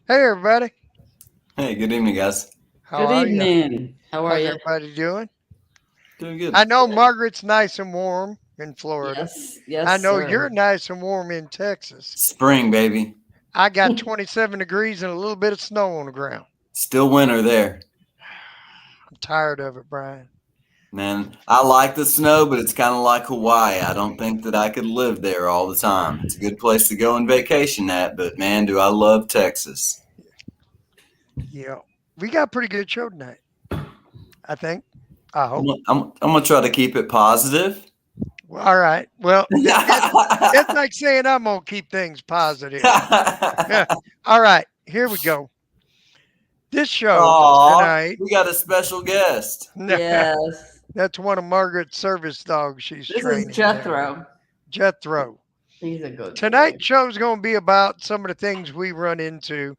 Hey, everybody. Hey, good evening, guys. How Good are you? evening. How are How's you? everybody doing? Doing I good. know Margaret's nice and warm in Florida. Yes, I yes, know you're sir. nice and warm in Texas. Spring, baby. I got 27 degrees and a little bit of snow on the ground. Still winter there. I'm tired of it, Brian. Man, I like the snow, but it's kind of like Hawaii. I don't think that I could live there all the time. It's a good place to go on vacation at, but man, do I love Texas. Yeah. We got a pretty good show tonight, I think. I I'm, hope. gonna- I'm, I'm going to try to keep it positive. Well, all right. Well, it's like saying I'm going to keep things positive. All right. Here we go. This show Aw, tonight, we got a special guest. Yes. that's one of Margaret's service dogs she's This is training there. Jethro. Jethro. He's a good boy. Tonight's show is going to be about some of the things we run into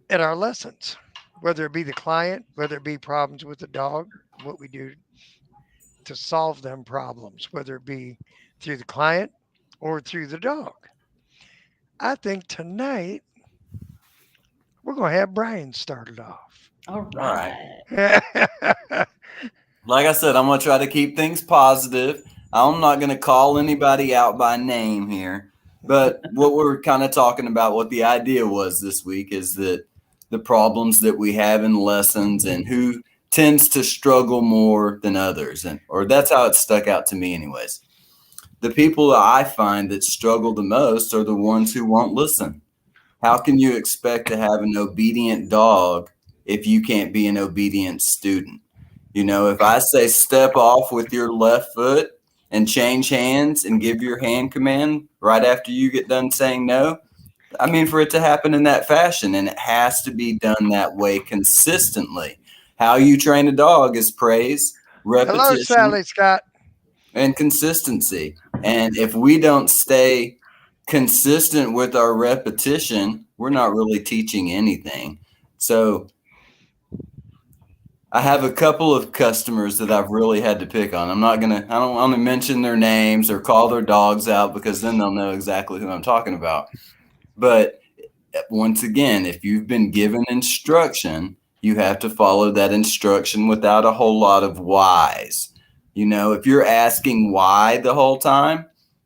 at our lessons, whether it be the client, whether it be problems with the dog, what we do to solve them problems, whether it be through the client or through the dog. I think tonight we're going to have Brian started off. All All right. right. Like I said, I'm going to try to keep things positive. I'm not going to call anybody out by name here. But what we're kind of talking about, what the idea was this week, is that the problems that we have in lessons and who tends to struggle more than others. Or that's how it stuck out to me, anyways. The people that I find that struggle the most are the ones who won't listen. How can you expect to have an obedient dog if you can't be an obedient student? You know, if I say step off with your left foot and change hands and give your hand command right after you get done saying no, I mean, for it to happen in that fashion, and it has to be done that way consistently. How you train a dog is praise, Hello, repetition, Sally Scott. and consistency. And if we don't stay consistent with our repetition, we're not really teaching anything. So I have a couple of customers that I've really had to pick on. I don't want to mention their names or call their dogs out because then they'll know exactly who I'm talking about. But once again, if you've been given instruction, you have to follow that instruction without a whole lot of whys. You know, if you're asking why the whole time,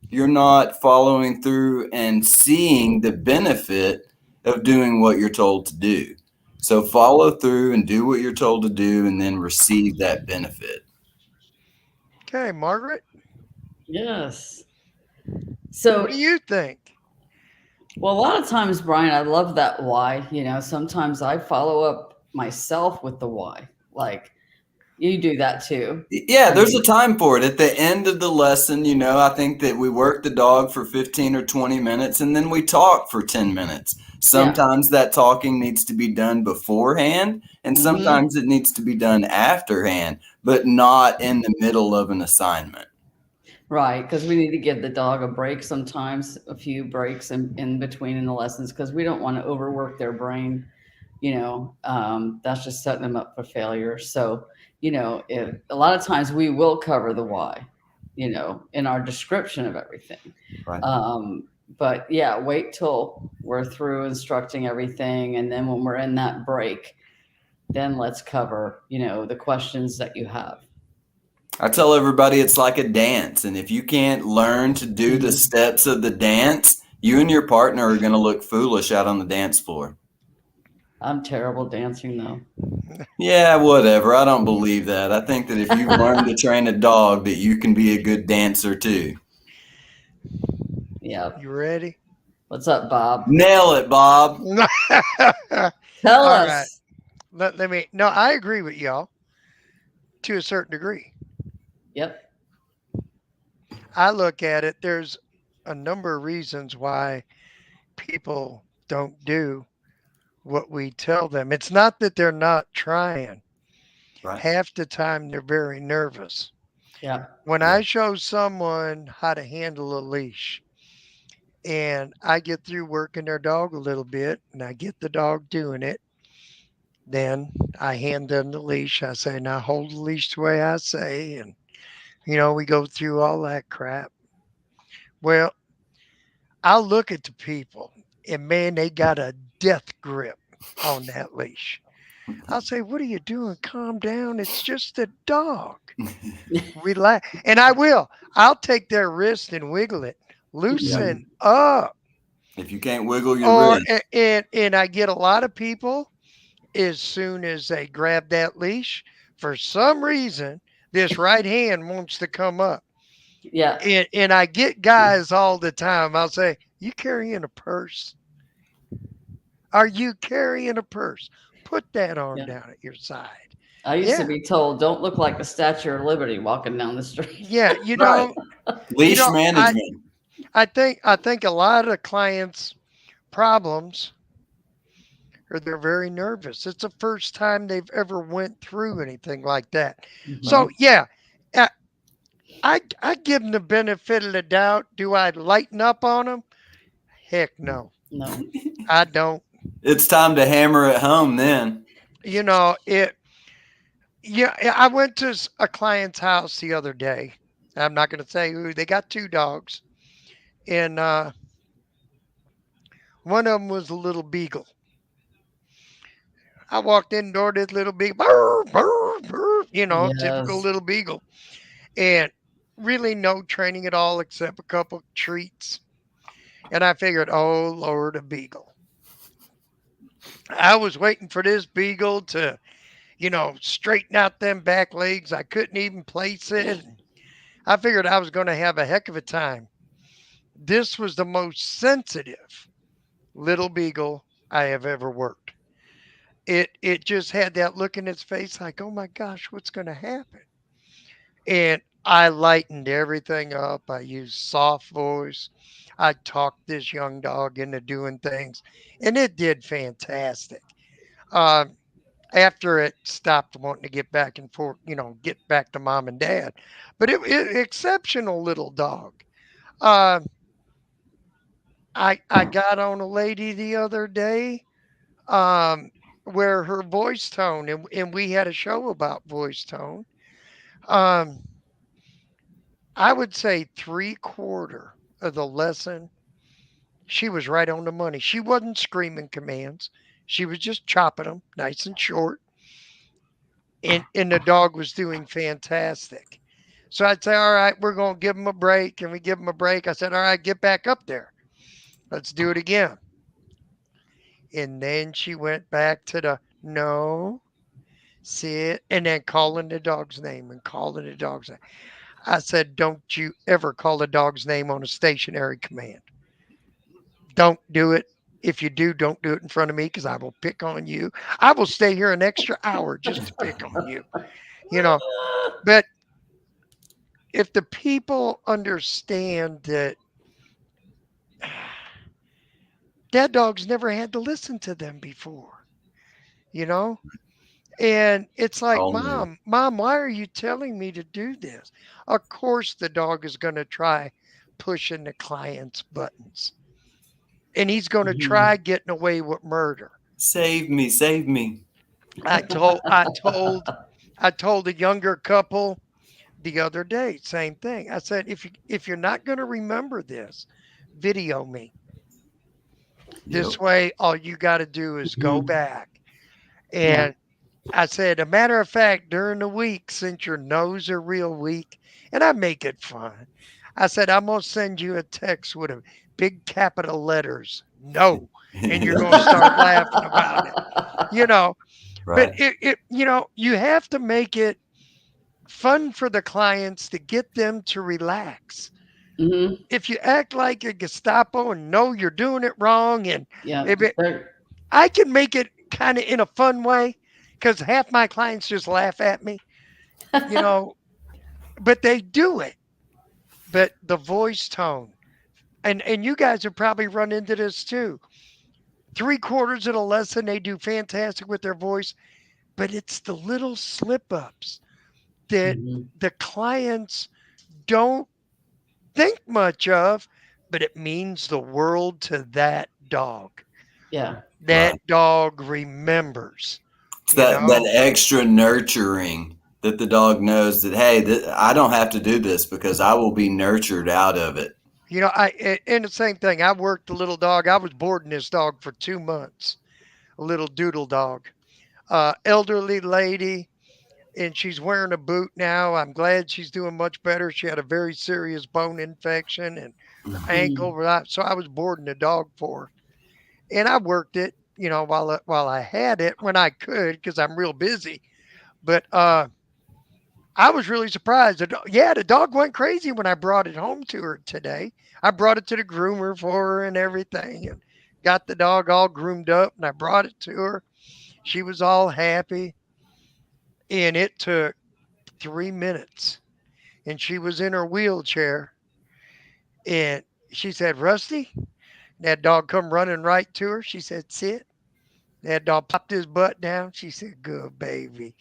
you're not following through and seeing the benefit of doing what you're told to do. So follow through and do what you're told to do and then receive that benefit. Okay, Margaret, Yes. what do So, you think? well, a lot of times, Brian, I love that why. Sometimes I follow up myself with the why. Like you do that too. Yeah, I there's a mean, time for it. At the end of the lesson, I think that we work the dog for 15 or 20 minutes and then we talk for 10 minutes. yeah. Sometimes that talking needs to be done beforehand and Hmm. sometimes it needs to be done afterhand, but not in the middle of an assignment. Right. Because we need to give the dog a break sometimes, a few breaks in between in the lessons because we don't want to overwork their brain. That's just setting them up for failure. So, if a lot of times we will cover the why, in our description of everything. Right. But yeah, wait till we're through instructing everything. And then when we're in that break, then let's cover, the questions that you have. I tell everybody it's like a dance, and if you can't learn to do the Mhm. steps of the dance, you and your partner are going to look foolish out on the dance floor. I'm terrible dancing though. Yeah, whatever. I don't believe that. I think that if you learn to train a dog, that you can be a good dancer too. Yeah. You ready? What's up, Bob? Nail it, Bob. All Tell right. us. Let me. No, I agree with y'all to a certain degree. Yep. I look at it, there's a number of reasons why people don't do what we tell them. It's not that they're not trying. Right. Half the time they're very nervous. Yep. When Yeah. I show someone how to handle a leash and I get through working their dog a little bit and I get the dog doing it, then I hand them the leash. I say, now hold the leash the way I say. And, we go through all that crap. Well, I'll look at the people and man, they got a death grip on that leash. I'll say, "What are you doing? Calm down. It's just a dog. Relax." And I will. I'll take their wrist and wiggle it. Loosen up. If you can't wiggle your Or wrist, and I get a lot of people as soon as they grab that leash, for some reason, this right hand wants to come up. Yeah. And I get guys all the time. I'll say, "You carrying a purse? Are you carrying a purse? Put that arm Yeah. down at your side." I used to Yeah. be told, don't look like the Statue of Liberty walking down the street. Yeah. right? Leash I management. I think a lot of clients' problems are they're very nervous. It's the first time they've ever went through anything like that. So Mhm. yeah, uh, I give them the benefit of the doubt. Do I lighten up on them? Heck no, No. I don't. It's time to hammer it home then. It. Yeah, I went to a client's house the other day. I'm not going to say who. They got two dogs, and one of them was a little beagle. I walked in the door, this little beagle, brr, brr, brr, typical Yes. little beagle, and really no training at all except a couple treats. And I figured, oh Lord, a beagle. I was waiting for this beagle to, straighten out them back legs. I couldn't even place it. I figured I was going to have a heck of a time. This was the most sensitive little beagle I have ever worked. It just had that look in its face like, oh my gosh, what's going to happen? And I lightened everything up. I used soft voice. I talked this young dog into doing things, and it did fantastic. Um, After it stopped wanting to get back and forth, get back to mom and dad, but it exceptional little dog. Uh, I got on a lady the other day, um, where her voice tone, and we had a show about voice tone. Um, I would say three-quarter of the lesson, she was right on the money. She wasn't screaming commands. She was just chopping them nice and short. And the dog was doing fantastic. So I'd say, all right, we're going to give him a break. And we give him a break. I said, all right, get back up there. Let's do it again. And then she went back to the no, sit, and then calling the dog's name and calling the dog's name. I said, don't you ever call the dog's name on a stationary command. Don't do it. If you do, don't do it in front of me because I will pick on you. I will stay here an extra hour just to pick on you. You know, but if the people understand that that dog's never had to listen to them before, you know, and it's like, All new. mom, why are you telling me to do this? Of course, the dog is going to try pushing the client's buttons, and he's going to Mhm. try getting away with murder. Save me, save me. I told a younger couple the other day, same thing. I said, if you're not going to remember this, video me. Yep. This way, all you got to do is go Mhm. back. Yeah. And I said, a matter of fact, during the week, since your nose are real weak, and I make it fun, I said, I'm going to send you a text with a big capital letters, no. And you're going to start laughing about it, you know. But Right. you have to make it fun for the clients to get them to relax. Mhm. If you act like a Gestapo and know you're doing it wrong, and Yeah. maybe They're- I can make it kind of in a fun way because half my clients just laugh at me, you know, but they do it. But the voice tone, and you guys have probably run into this too. Three-quarters of the lesson, they do fantastic with their voice, but it's the little slip ups that Mhm. the clients don't think much of, but it means the world to that dog. Yeah. Right. That dog remembers, It's you that know? extra nurturing that the dog knows that, hey, I don't have to do this because I will be nurtured out of it. And the same thing. I worked the little dog. I was boarding this dog for 2 months. A little doodle dog, elderly lady, and she's wearing a boot now. I'm glad she's doing much better. She had a very serious bone infection and her ankle. Mm. So I was boarding the dog for her, and I worked it, while I had it when I could because I'm real busy. But I was really surprised. Yeah, the dog went crazy when I brought it home to her today. I brought it to the groomer for her and everything, and got the dog all groomed up, and I brought it to her. She was all happy, and it took 3 minutes, and she was in her wheelchair, and she said, "Rusty." That dog come running right to her. She said, "Sit." That dog popped his butt down. She said, "Good baby,"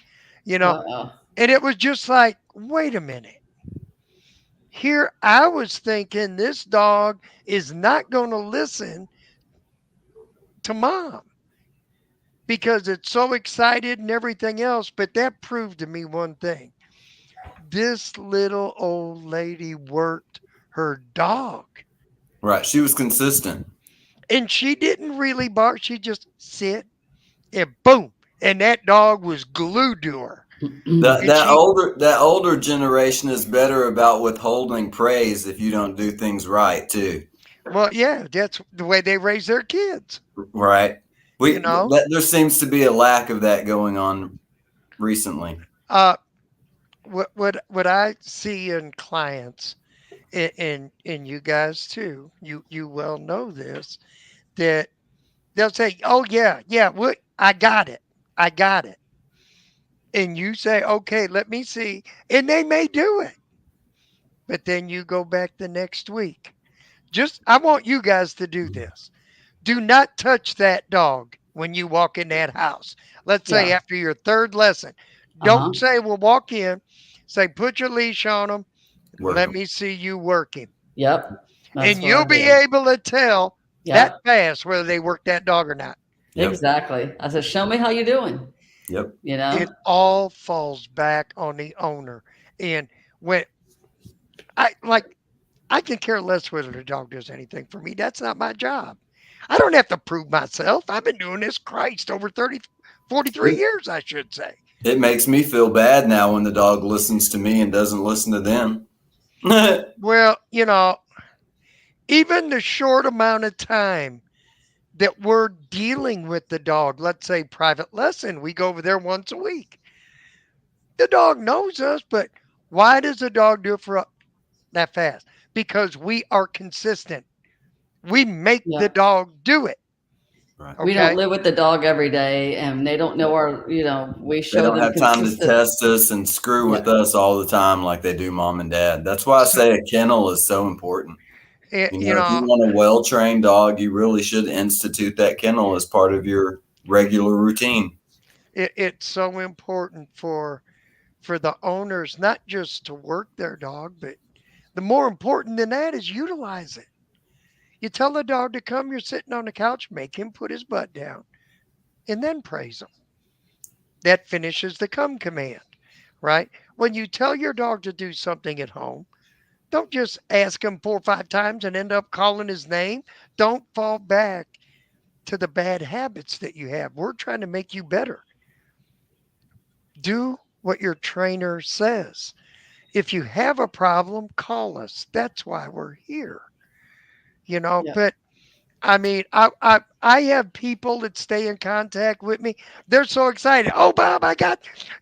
you know. Uh-oh. And it was just like, wait a minute. Here I was thinking this dog is not going to listen to mom because it's so excited and everything else. But that proved to me one thing: this little old lady worked her dog. Right. She was consistent. And she didn't really bark. She just sit and boom. And that dog was glued to her. That And that she, older that older generation is better about withholding praise if you don't do things right too. well, yeah, that's the way they raise their kids, Right. you know. There seems to be a lack of that going on recently. Uh, what I see in clients, and you guys too, you well know this, that they'll say, "Oh yeah, yeah, what I got it," and you say, "Okay, let me see," and they may do it, but then you go back the next week. Just I want you guys to do this. Do not touch that dog when you walk in that house. Let's say Yeah. after your third lesson. Don't Uh-huh. say, "Well, walk in." Say, "Put your leash on him. Work Let 'em. me see you work him." Yep. That's And what I you'll be do. able to tell that Yep. fast whether they work that dog or not. Yep. Exactly. I said, show me how you doing. Yep. You know? It all falls back on the owner. And when I can care less whether the dog does anything for me. That's not my job. I don't have to prove myself. I've been doing this, Christ, over 30, 43 It, years, I should say. it makes me feel bad now when the dog listens to me and doesn't listen to them. Well, even the short amount of time that we're dealing with the dog, let's say private lesson, we go over there once a week. The dog knows us, but why does the dog do it for that fast? Because we are consistent. We make the Yeah. dog do it. Right. We don't Okay. live with the dog every day and they don't know we They show don't them have time to consistent. test us and screw Yeah. with us all the time like they do mom and dad. That's why I So, say a kennel is so important. it, You you know, if you know, want a well trained dog, you really should institute that kennel as part of your regular routine. it's so important for the owners not just to work their dog, but the more important than that is utilize it. You tell the dog to come, you're sitting on the couch, make him put his butt down, and then praise him. That finishes the come command, right? When you tell your dog to do something at home, don't just ask him 4 or 5 times and end up calling his name. Don't fall back to the bad habits that you have. We're trying to make you better. Do what your trainer says. If you have a problem, call us. That's why we're here. Yeah. But I mean, I have people that stay in contact with me. They're so excited. "Oh, Bob,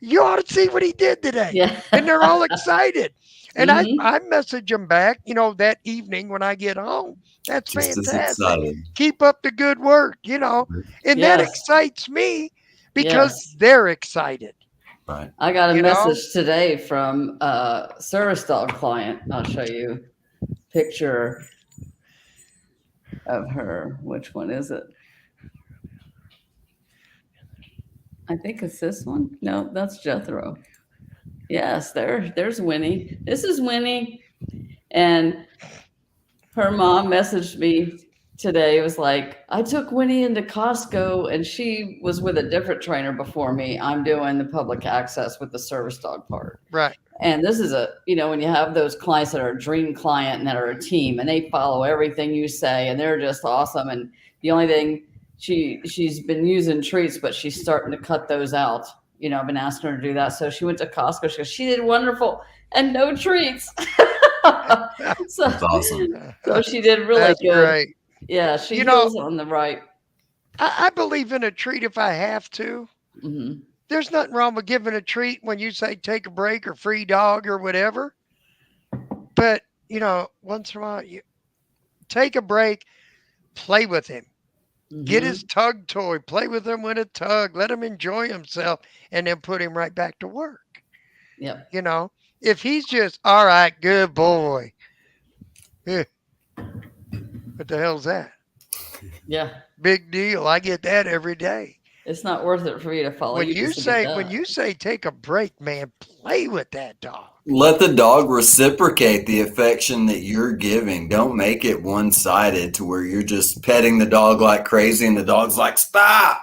you ought to see what he did today." Yeah. And they're all excited. And I, Hmm. I message them back, that evening when I get home. That's Just as fantastic. excited. Keep up the good work. And that Yes. excites me because Yes. they're excited, Right. I got a you know? message today from a service dog client. I'll show you a picture of her. Which one is it? I think it's this one. No, that's Jethro. Yes, there's Winnie. This is Winnie. And her mom messaged me. today was like, I took Winnie into Costco and she was with a different trainer before me. I'm doing the public access with the service dog part. Right. And this is when you have those clients that are a dream client and that are a team and they follow everything you say and they're just awesome. And the only thing she's been using treats, but she's starting to cut those out. I've been asking her to do that. So she went to Costco. She did wonderful and no treats. so, That's awesome. so she did really That's good. great. Yeah, she You know, heals on the right. I believe in a treat if I have to. Hmm. There's nothing wrong with giving a treat when you say take a break or free dog or whatever. But, once in a while, you take a break, play with him. Get Hmm. his tug toy, play with him with a tug, let him enjoy himself, and then put him right back to work. Yep. If he's just, all right, good boy. Eh, what the hell's that? Yeah. Big deal. I get that every day. It's not worth it for you to follow When you you just to get say that. when you say take a break, man, play with that dog. Let the dog reciprocate the affection that you're giving. Don't make it one-sided to where you're just petting the dog like crazy and the dog's like, stop,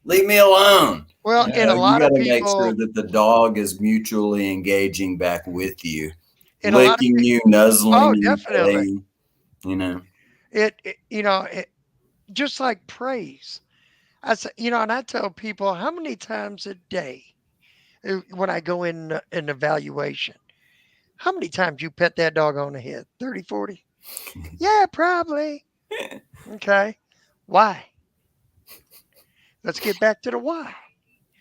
leave me alone. Well, Yeah. and a You lot got of to make sure people, that the dog is mutually engaging back with you, and a lot of licking people, you, nuzzling oh, you, definitely. playing, you know. It just like praise. I say, and I tell people how many times a day when I go in an evaluation, how many times you pet that dog on the head? 30, 40? Yeah, probably. Okay. Why? Let's get back to the why,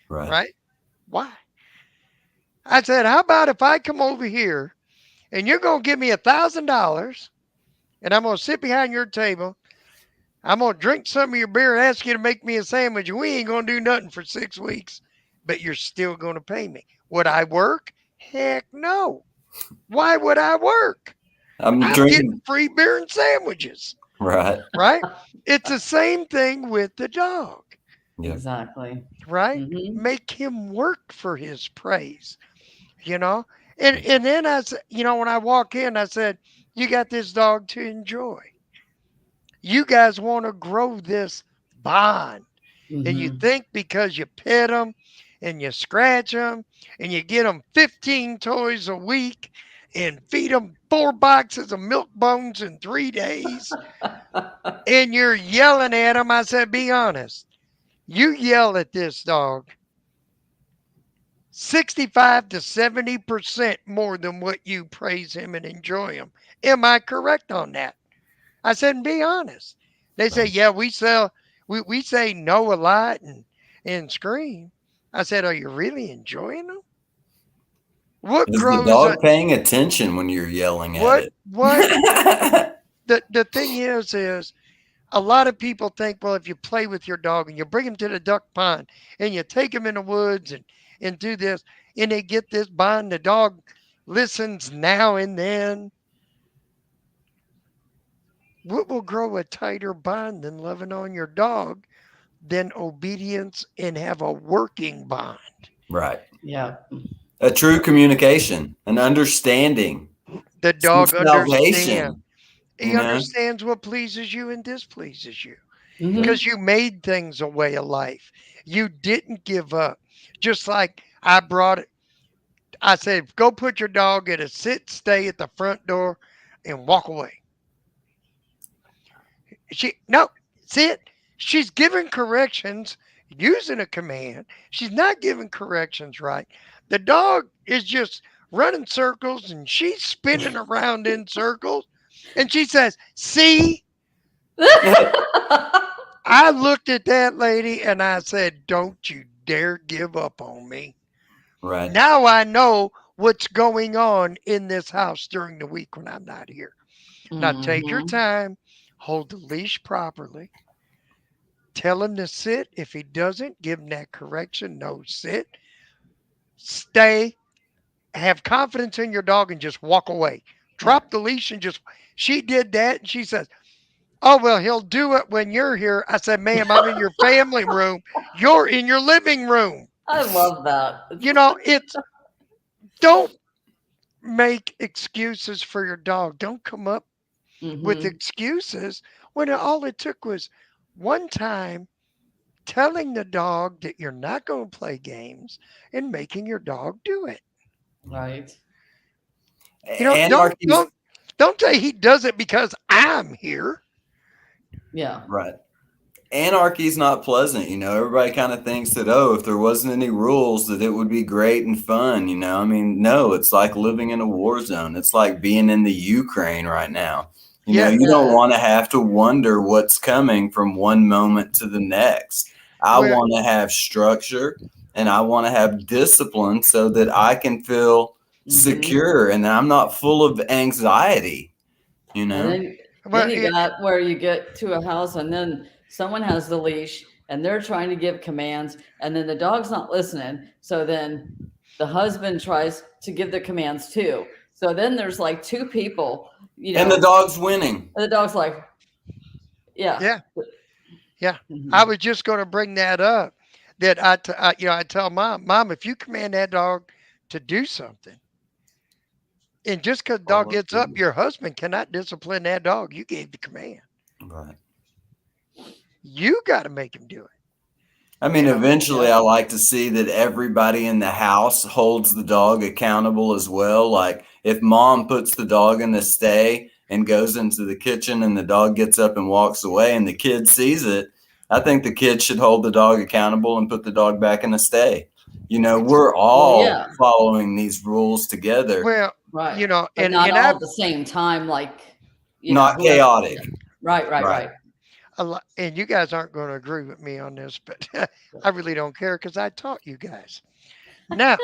Right. right? Why? I said, how about if I come over here and you're going to give me $1,000 and I'm going to sit behind your table. I'm going to drink some of your beer and ask you to make me a sandwich. And we ain't going to do nothing for 6 weeks, but you're still going to pay me. Would I work? Heck no. Why would I work? I'm I'm getting drinking. free beer and sandwiches, Right. right? It's the same thing with the dog, Yeah. Exactly. right? Hmm. Make him work for his praise, you know? And then I said, when I walk in, I said, you got this dog to enjoy. You guys want to grow this bond. And you Hmm. think because you pet them and you scratch them and you get them 15 toys a week and feed them 4 boxes of milk bones in 3 days and you're yelling at them, I said, be honest. You yell at this dog 65 to 70% more than what you praise him and enjoy him. Am I correct on that? I said, be honest. They say, Right. yeah, we say no a lot and scream. I said, are you really enjoying them? What Is the grows a dog paying attention when you're yelling at what it? the thing is a lot of people think, well, if you play with your dog and you bring him to the duck pond and you take him in the woods and do this and they get this bond, the dog listens now and then. What will grow a tighter bond than loving on your dog than obedience and have a working bond? Right. Yeah. A true communication, an understanding, The some dog understands. salvation, you He know? understands what pleases you and displeases you Yeah. Hmm. because you made things a way of life. You didn't give up. Just like I brought it, I said, go put your dog at a sit stay at the front door and walk away. No, sit. She's giving corrections using a command. She's not giving corrections right. The dog is just running circles and she's spinning around in circles. And she says, see, I looked at that lady and I said, don't you dare give up on me. Right. Now I know what's going on in this house during the week when I'm not here. Now take your Hmm. time, hold the leash properly, tell him to sit. If he doesn't, give him that correction. No, sit, stay, have confidence in your dog and just walk away. Yeah. Drop the leash and just, she did that and she says, oh, well, he'll do it when you're here. I said, ma'am, I'm in your family room. You're in your living room. I love that. It's don't make excuses for your dog. Don't come up with Hmm. excuses when all it took was one time telling the dog that you're not going to play games and making your dog do it. Right. You know, don't Anarchy's don't don't say he does it because I'm here. Yeah. right. Anarchy's not pleasant, everybody kind of thinks that, oh, if there wasn't any rules that it would be great and fun. I mean, no, it's like living in a war zone. It's like being in the Ukraine right now. Yeah, You don't Yeah. want to have to wonder what's coming from one moment to the next. I well, want to have structure and I want to have discipline so that I can feel Hmm. secure and I'm not full of anxiety, And then well, you got where you get to a house and then someone has the leash and they're trying to give commands and then the dog's not listening. So then the husband tries to give the commands too. So then there's like two people, and the dog's winning. and the dog's like, yeah. yeah, yeah. Mhm. I was just going to bring that up. That I tell mom, if you command that dog to do something, and just because the dog Follow gets up, through. your husband cannot discipline that dog. You gave the command. Right. You got to make him do it. I mean, You know? eventually, Yeah. I like to see that everybody in the house holds the dog accountable as well. Like if mom puts the dog in the stay and goes into the kitchen and the dog gets up and walks away and the kid sees it, I think the kid should hold the dog accountable and put the dog back in the stay. We're all yeah. following these rules together, Well, Right. But and not all I at the same time, like, not whoever. chaotic. Right. Right. and you guys aren't going to agree with me on this, but I really don't care because I taught you guys. Now,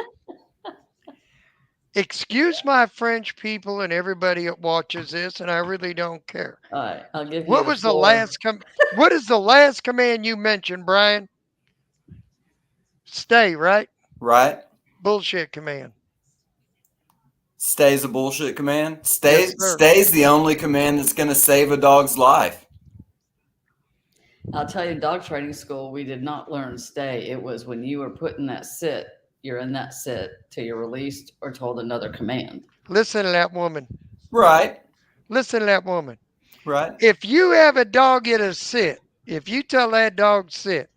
excuse my French people and everybody that watches this, and I really don't care. All right. I'll give you What the was the floor. last What is the last command you mentioned, Brian? Stay, right? Right? Bullshit command. Stay's a bullshit command. Yes, sir. Stay's the only command that's going to save a dog's life. I'll tell you, dog training school, we did not learn stay. It was when you were put in that sit, you're in that sit till you're released or told another command. Listen to that woman. Right. Listen to that woman. Right. If you have a dog in a sit, if you tell that dog sit,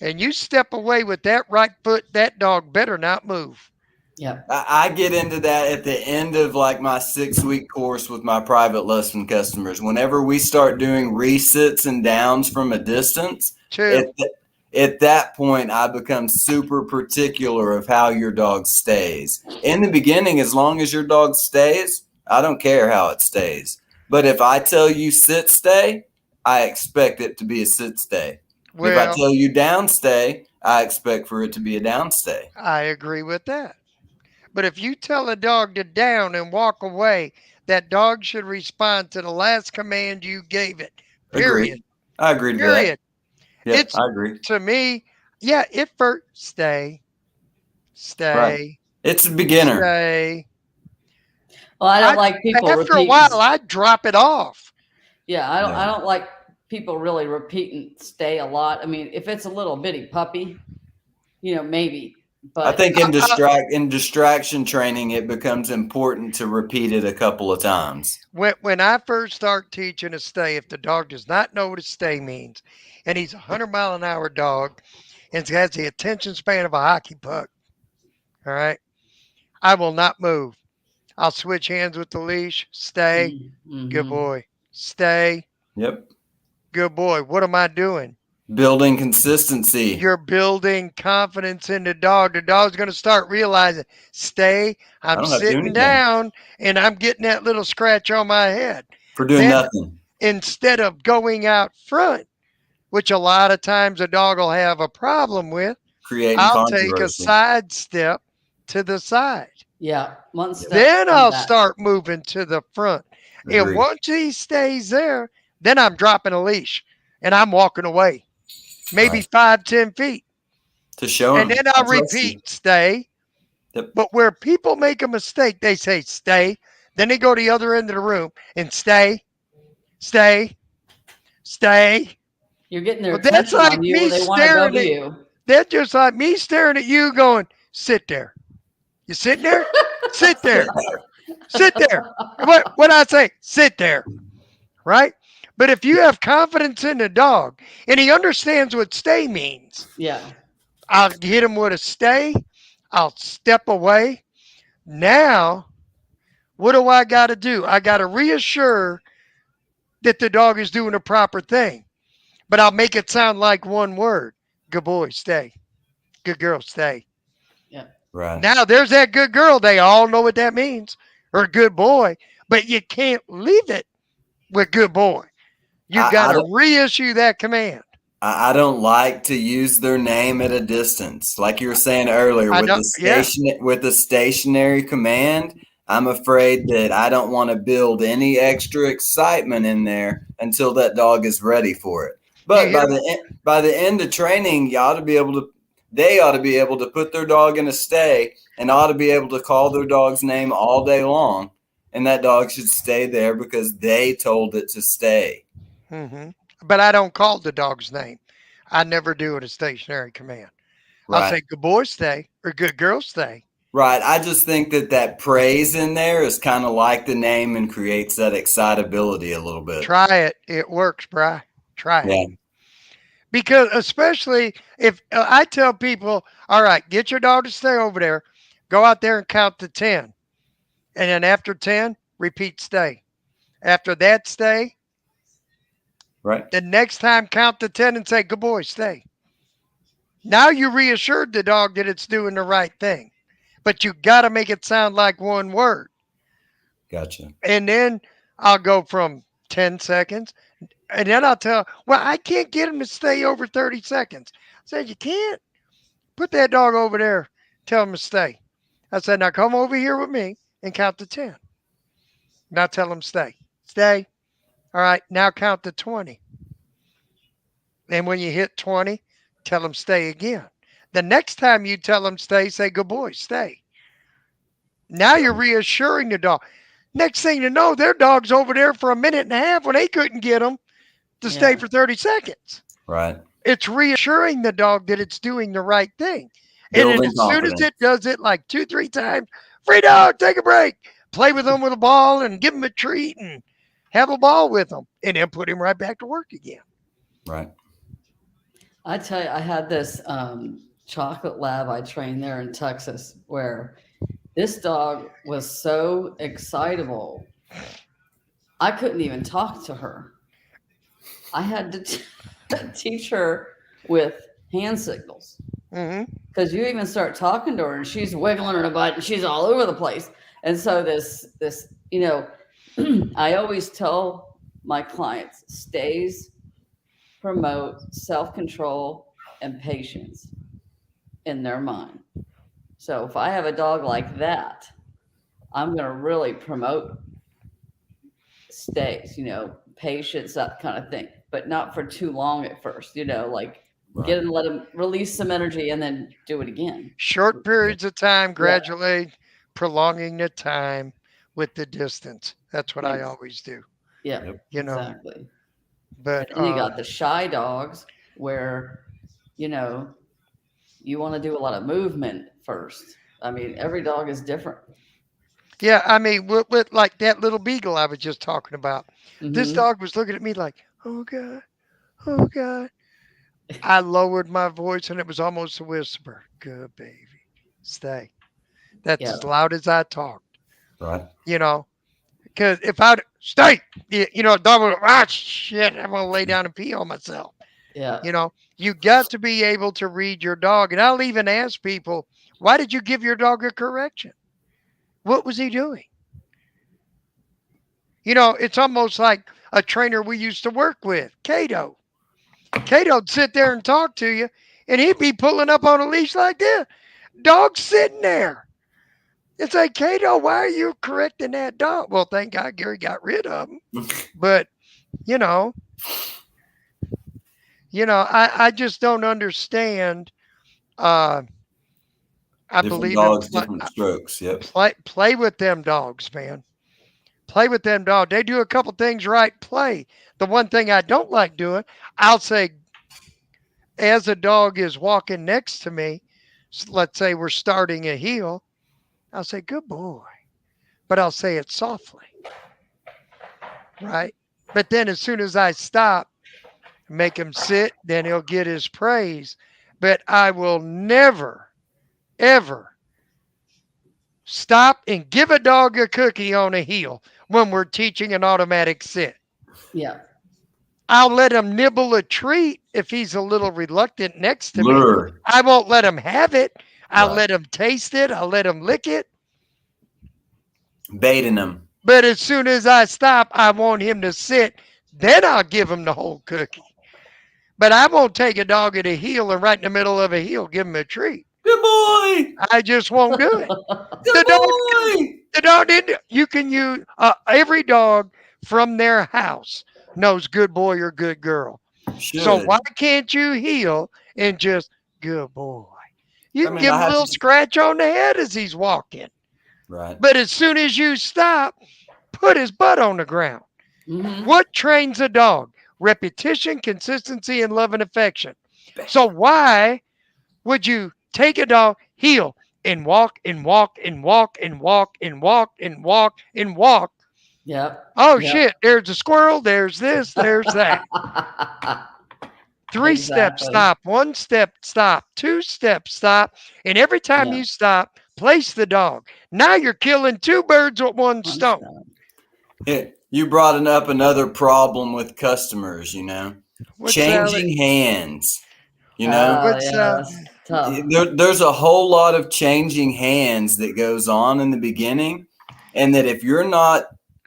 and you step away with that right foot, that dog better not move. Yeah. I get into that at the end of like my 6-week course with my private lesson customers. Whenever we start doing resits and downs from a distance, Two. at that point, I become super particular of how your dog stays. In the beginning, as long as your dog stays, I don't care how it stays. But if I tell you sit stay, I expect it to be a sit stay. If I Well, tell you down stay, I expect for it to be a down stay. I agree with that. But if you tell a dog to down and walk away, that dog should respond to the last command you gave it. Period. Agreed. I agree to that. Period. Yeah, It's I agree. to me, yeah, it first stay, Right. It's a beginner. stay. Well, I don't like people After a repeating. while, I drop it off. Yeah, I Yeah. don't like people really repeating stay a lot. I mean, if it's a little bitty puppy, maybe. But I think in distraction training, it becomes important to repeat it a couple of times. When I first start teaching a stay, if the dog does not know what a stay means, and he's a 100-mile-an-hour dog and has the attention span of a hockey puck, all right, I will not move. I'll switch hands with the leash. Stay. Good Mhm. boy. Stay. Yep. Good boy. What am I doing? Building consistency. You're building confidence in the dog. The dog's going to start realizing, stay. I I'm don't have to do sitting anything down and I'm getting that little scratch on my head. for doing Then- nothing. Instead of going out front, which a lot of times a dog will have a problem with, Creating I'll take a controversy. side step to the side. Yeah, one step. Then from I'll that. start moving to the front. And Agreed. once he stays there, then I'm dropping a leash and I'm walking away, maybe Right. 5-10 feet. To show him. And then I'll I trust you. repeat, stay. Yep. But where people make a mistake, they say stay. Then they go to the other end of the room and stay, stay, stay. You're getting their Well, that's attention like on you me when they want to go staring to at- you. That's just like me staring at you going, sit there. You sitting there? Sit there. Sit there. What I say? Sit there. Right? But if you have confidence in the dog and he understands what stay means, Yeah. I'll hit him with a stay. I'll step away. Now, what do I got to do? I got to reassure that the dog is doing the proper thing, but I'll make it sound like one word. Good boy, stay. Good girl, stay. Yeah. Right. Now, there's that good girl. They all know what that means. Or good boy. But you can't leave it with good boy. You I, got I to don't reissue that command. I don't like to use their name at a distance. Like you were saying earlier, I don't, yeah. with the stationary command, I'm afraid that I don't want to build any extra excitement in there until that dog is ready for it. You But hit them. by the end of training, they ought to be able to put their dog in a stay and ought to be able to call their dog's name all day long, and that dog should stay there because they told it to stay. Hmm. But I don't call the dog's name. I never do it a stationary command. I'll Right. say good boy, stay. Or good girl, stay. Right. I just think that praise in there is kind of like the name and creates that excitability a little bit. Try it. It works, Bry. Try it. Yeah. Because especially if I tell people, all right, get your dog to stay over there, go out there and count to 10. And then after 10, repeat stay. After that, stay. Right. The next time, count to 10 and say, good boy, stay. Now you reassured the dog that it's doing the right thing. But you got to make it sound like one word. Gotcha. And then I'll go from 10 seconds. And then I'll tell, well, I can't get him to stay over 30 seconds. I said, you can't? Put that dog over there. Tell him to stay. I said, now come over here with me and count to 10. Now tell him stay. Stay. All right, now count to 20. And when you hit 20, tell him stay again. The next time you tell him stay, say, good boy, stay. Now you're reassuring the dog. Next thing you know, their dog's over there for a minute and a half when they couldn't get him to stay Yeah. for 30 seconds. Right. It's reassuring the dog that it's doing the right thing. And then Building as soon as confidence. it does it like 2, 3 times, free dog, take a break. Play with them with a ball and give them a treat and have a ball with them. And then put him right back to work again. Right. I tell you, I had this chocolate lab I trained there in Texas where this dog was so excitable. I couldn't even talk to her. I had to teach her with hand signals Hmm. because you even start talking to her and she's wiggling her butt and she's all over the place. And so I always tell my clients, stays promote self-control and patience in their mind. So if I have a dog like that, I'm going to really promote stays, patience, that kind of thing, but not for too long at first, like get Right. and let them release some energy and then do it again. Short periods of time, Yeah, gradually prolonging the time with the distance. That's what I ex- always do, yeah, Yep. you know. exactly. And But then you got the shy dogs where, you know, you want to do a lot of movement first. I mean, every dog is different. yeah, I mean, with like that little beagle I was just talking about, this Hmm. dog was looking at me like, oh God, oh God. I lowered my voice and it was almost a whisper. Good baby, stay. That's Yeah, as loud as I talked, Right. you know. Because if I'd stay, dog would, shit, I'm going to lay down and pee on myself. yeah. You got to be able to read your dog. And I'll even ask people, why did you give your dog a correction? What was he doing? It's almost like a trainer we used to work with, Cato. Cato'd sit there and talk to you, and he'd be pulling up on a leash like this. Dog's sitting there. It's like, Cato, why are you correcting that dog? Well, thank God Gary got rid of him. But, you know, I just don't understand. Uh, I Different believe in dogs, different strokes. Yep. play with them dogs, man. Play with them dogs. They do a couple things right. Play. The one thing I don't like doing, I'll say, as a dog is walking next to me, let's say we're starting a heel, I'll say, good boy. But I'll say it softly, right? But then as soon as I stop, make him sit, then he'll get his praise. But I will never, ever stop and give a dog a cookie on a heel when we're teaching an automatic sit. Yeah. I'll let him nibble a treat if he's a little reluctant next to me. Lure. I won't let him have it. I'll Right. let him taste it. I'll let him lick it. Baiting them. But as soon as I stop, I want him to sit. Then I'll give him the whole cookie. But I won't take a dog at a heel and right in the middle of a heel give him a treat. Good boy. I just won't do it. Good The dog, boy. the dog didn't. You can use every dog from their house knows good boy or good girl. So Should. why can't you heel and just good boy? You I can mean, give I him a have little to. scratch on the head as he's walking. Right. But as soon as you stop, put his butt on the ground. Hmm. What trains a dog? Repetition, consistency, and love and affection. So why would you take a dog, heel, and walk and walk and walk and walk and walk and walk and walk? Yep. Oh Yep. shit, there's a squirrel, there's this, there's that. 3 step Exactly. stop, 1 step stop, 2 step stop, and every time Yeah. you stop, place the dog. Now you're killing 2 birds with one One stone. step. Yeah, you brought up another problem with customers, What's Sally? changing hands. You know, Oh, What's yeah, that's tough. there's a whole lot of changing hands that goes on in the beginning, and that if you're not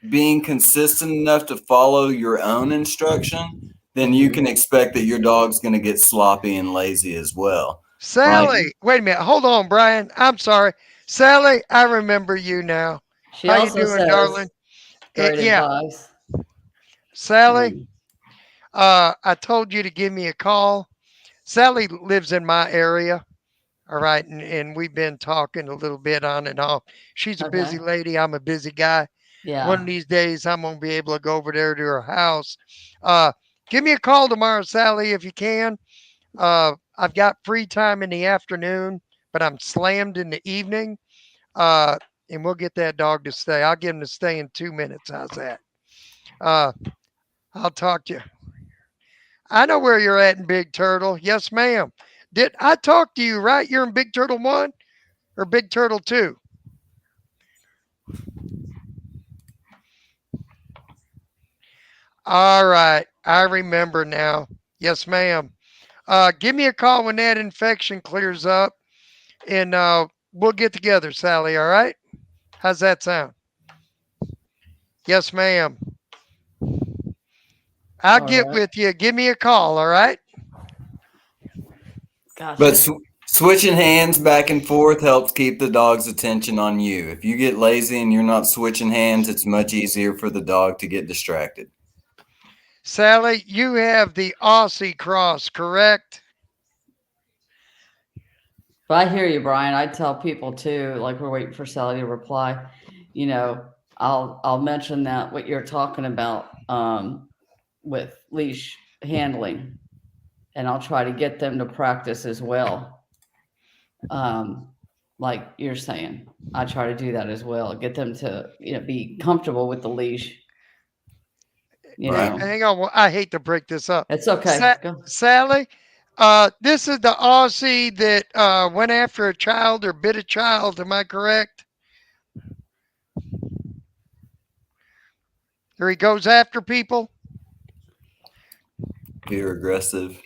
being consistent enough to follow your own instruction, then you can expect that your dog's going to get sloppy and lazy as well. Like, Sally? Wait a minute. Hold on, Brian. I'm sorry. Sally, I remember you now. She How you also doing, says darling? great Yeah, advice. Sally. Mm. I told you to give me a call. Sally lives in my area. All right, and we've been talking a little bit on and off. She's a busy Okay. lady. I'm a busy guy. One of Yeah. these days, I'm gonna be able to go over there to her house. Uh, give me a call tomorrow, Sally, if you can. I've got free time in the afternoon, but I'm slammed in the evening. Uh, and we'll get that dog to stay. I'll get him to stay in 2 minutes. How's that? Uh, I'll talk to you. I know where you're at in Big Turtle. Yes, ma'am. Did I talk to you right? You're in Big Turtle 1 or Big Turtle 2? All right. I remember now. Yes, ma'am. Give me a call when that infection clears up and we'll get together, Sally. All right. How's that sound? Yes, ma'am. I'll All get right. with you. Give me a call. All right. but Gotcha. switching hands back and forth helps keep the dog's attention on you. If you get lazy and you're not switching hands, it's much easier for the dog to get distracted. Sally, you have the Aussie cross, correct? But I hear you, Brian. I tell people too, like we're waiting for Sally to reply. You know, I'll mention that what you're talking about with leash handling, and I'll try to get them to practice as well. Um, like you're saying, I try to do that as well. Get them to be comfortable with the leash. You Right. know, Hang on. I hate to break this up. it's okay. Go. Sally, this is the Aussie that went after a child or bit a child. Am I correct? Or he goes after people? You're aggressive.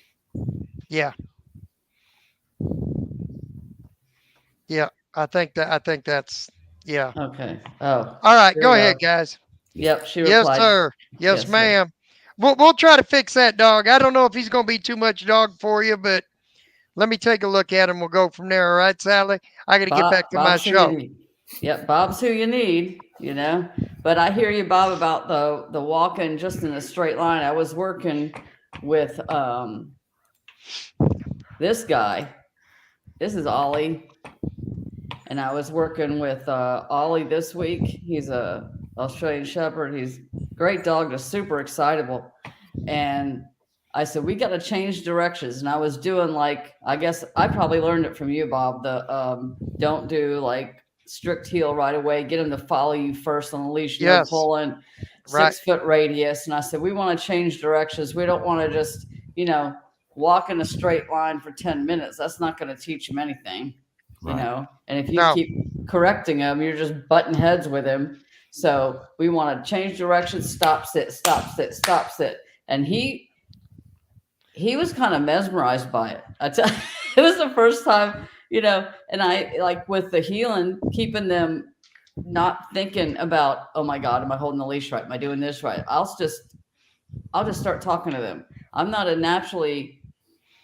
Yeah. Yeah. I think that's yeah. Okay. Oh, All right, here go we ahead, go. guys. Yep, she Yes, replied. sir. Yes, Yes, sir. ma'am. We'll try to fix that dog. I don't know if he's going to be too much dog for you, but let me take a look at him. We'll go from there. All right, Sally? I got to get back to my Bob's who you show. need. Yep, Bob's who you need, But I hear you, Bob, about the walking just in a straight line. I was working with this guy. This is Ollie. And I was working with Ollie this week. He's a Australian Shepherd. He's a great dog, just super excitable. And I said, we got to change directions. And I was doing I guess I probably learned it from you, Bob. The don't do strict heel right away. Get him to follow you first on the leash, no Yes. pulling. Right. 6 foot radius. And I said, we want to change directions. We don't want to just, walk in a straight line for 10 minutes. That's not going to teach him anything, Right. And if you No. keep correcting him, you're just butting heads with him. So we want to change directions, stop, sit, stop, sit, stop, sit. And he was kind of mesmerized by it. I tell you, it was the first time, and I like with the healing, keeping them not thinking about, oh my God, am I holding the leash right? Am I doing this right? I'll just start talking to them. I'm not a naturally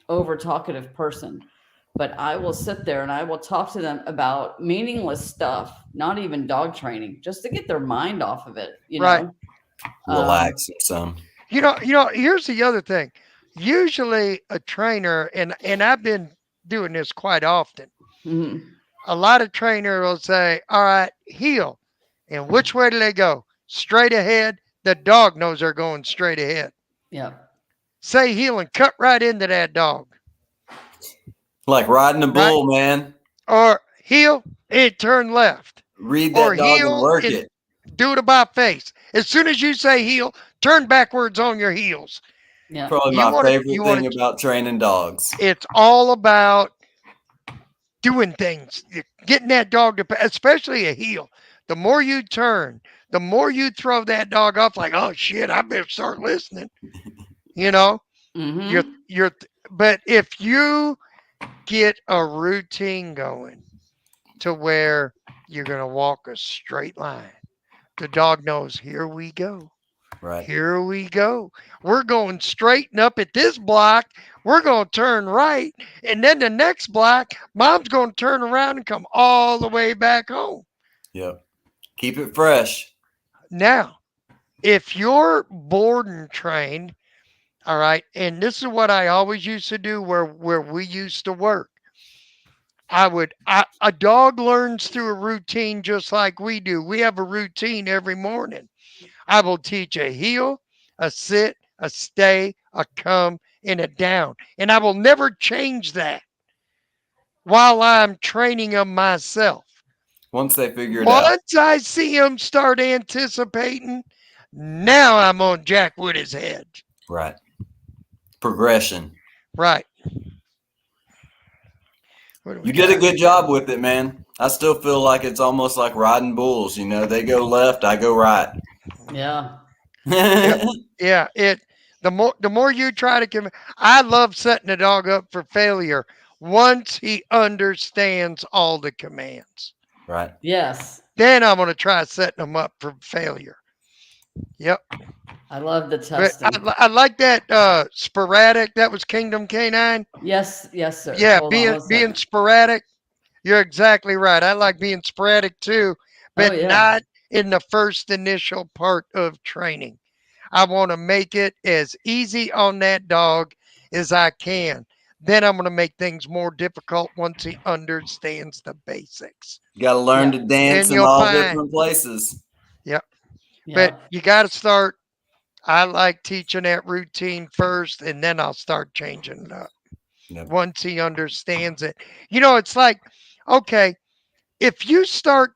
over talkative person, but I will sit there and I will talk to them about meaningless stuff, not even dog training, just to get their mind off of it, Right. Relax some. Here's the other thing. Usually a trainer, and I've been doing this quite often. Mhm. A lot of trainer will say, all right, heel. And which way do they go? Straight ahead. The dog knows they're going straight ahead. Yeah. Say heel and cut right into that dog. Like riding a Right? bull, man. Or heel and turn left. Read Or that dog and heel work and it. do it about face. As soon as you say heel, turn backwards on your heels. Yeah. Probably You my want to, favorite you want thing to, about training dogs. it's all about doing things, getting that dog to, especially a heel. The more you turn, the more you throw that dog off, like, oh shit, I better start listening. You know, you're, Mm-hmm. but if you get a routine going to where you're going to walk a straight line, the dog knows, here we go. Right. Here we go. We're going straight and up at this block. We're going to turn right. And then the next block, mom's going to turn around and come all the way back home. Yep. Keep it fresh. Now, if you're board and trained, all right, and this is what I always used to do where we used to work. A dog learns through a routine just like we do. We have a routine every morning. I will teach a heel, a sit, a stay, a come, and a down. And I will never change that while I'm training them myself. Once they figure it out. Once I see them start anticipating, now I'm on Jack Woody's head. Right. Progression. Right. You did a good job with it, man. I still feel like it's almost like riding bulls. They go left, I go right. Yeah. Yep. Yeah. The more you try to convince, I love setting a dog up for failure once he understands all the commands. Right. Yes. Then I'm going to try setting him up for failure. Yep. I love the But testing. I like that sporadic. That was Kingdom Canine. Yes, sir. Yeah, Hold on being one second. sporadic. You're exactly right. I like being sporadic too, but Oh, yeah. not in the first initial part of training. I want to make it as easy on that dog as I can. Then I'm going to make things more difficult once he understands the basics. You got to learn Yeah. to dance And in you'll all find, different places. yep. Yeah. But you got to start. I like teaching that routine first, and then I'll start changing it up. Yep. Once he understands it. It's like, okay, if you start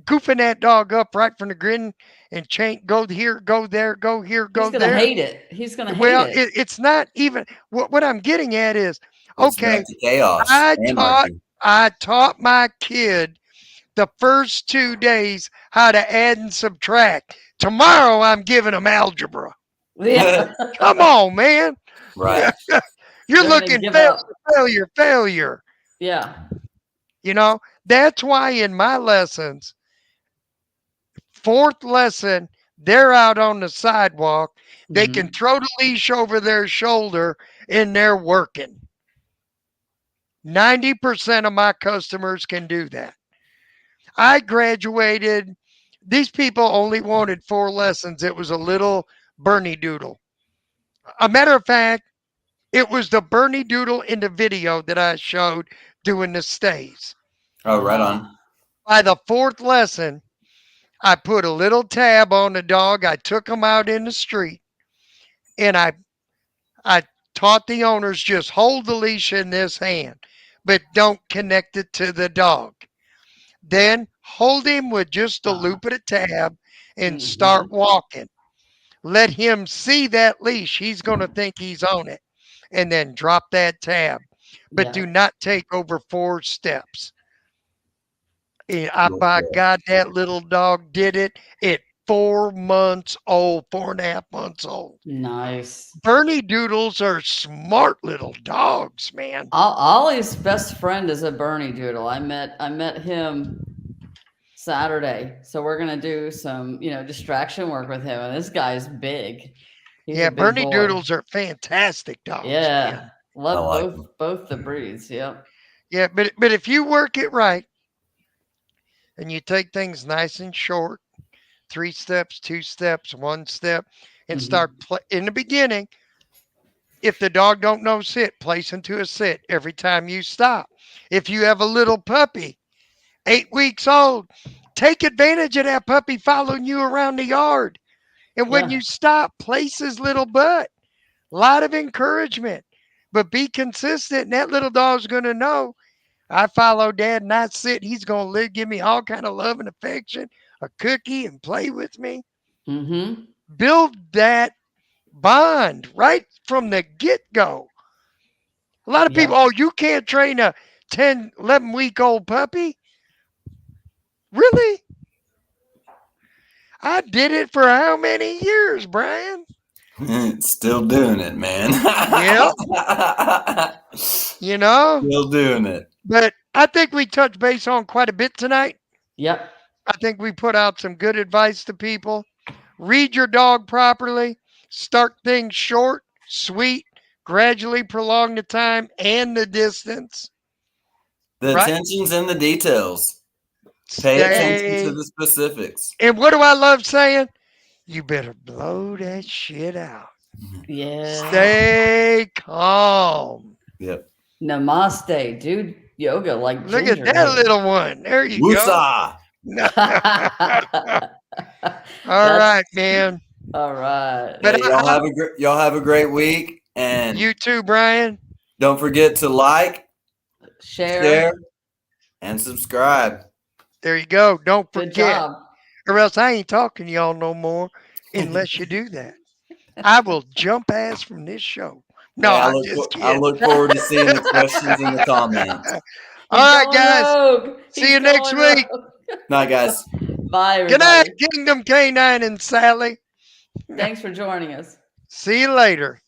goofing that dog up right from the grin and change, go here, go there, go here, He's go gonna there. hate it. He's gonna hate Well, it. it's not even what I'm getting at is, It's okay, back to chaos. I Anarchy. taught my kid the first 2 days how to add and subtract. Tomorrow I'm giving him algebra. Yeah. Come on, man. Right. You're They're gonna looking give up. failure. Yeah. That's why in my lessons, 4th lesson, they're out on the sidewalk. They can Mhm. throw the leash over their shoulder and they're working. 90% of my customers can do that. I graduated. These people only wanted 4 lessons. It was a little Bernie doodle. A matter of fact, it was the Bernie doodle in the video that I showed doing the stays. Oh, right on. By the 4th lesson, I put a little tab on the dog. I took him out in the street and I taught the owners just hold the leash in this hand, but don't connect it to the dog. Then hold him with just the loop of the tab and start Mm-hmm. walking. Let him see that leash. He's going to think he's on it. And then drop that tab. But Yeah. do not take over 4 steps. Yes, By sir. God, that little dog did it at 4 months old, 4.5 months old. Nice. Bernie Doodles are smart little dogs, man. Ollie's best friend is a Bernie Doodle. I met him Saturday, so we're gonna do some distraction work with him. And this guy's big. He's a Yeah, big Bernie boy. Doodles are fantastic dogs, man. Yeah, I love like both them. both the breeds. Yep. Yeah, but if you work it right and you take things nice and short, 3 steps, 2 steps, 1 step, and start Hmm. in the beginning. If the dog don't know sit, place into a sit every time you stop. If you have a little puppy, 8 weeks old, take advantage of that puppy following you around the yard. And when Yeah. you stop, place his little butt. A lot of encouragement, but be consistent. And that little dog's going to know I follow dad and I sit. He's going to live, give me all kind of love and affection, a cookie and play with me. Hmm. Build that bond right from the get go. A lot of people, Yep. oh, you can't train a 10, 11-week old puppy. Really? I did it for how many years, Brian? Still doing it, man. Yep, you know, Still doing it. but I think we touched base on quite a bit tonight. Yep. I think we put out some good advice to people. Read your dog properly. Start things short, sweet, gradually prolong the time and the distance, The right? attention's in the details. Pay Yeah. attention to Stay. the specifics. And what do I love saying? You better blow that shit out. Yeah. Stay calm. Yep. Namaste. Do yoga like Look at Ginger that here. little one. There you go. Woosah. All That's right, man. all right. But Hey, y'all have a great week, and you too, Brian. don't forget to like, Share. share, and subscribe. There you go. Don't Good forget, job. or else I ain't talking to y'all no more unless you do that. I will jump ass from this show. No, Hey, I'm just I kidding. look forward to seeing the questions in the comments. All He's right, going guys. rogue. See He's you next going week. rogue. Night, guys. Bye, Good night, everybody. Kingdom Canine and Sally. Thanks for joining us. See you later.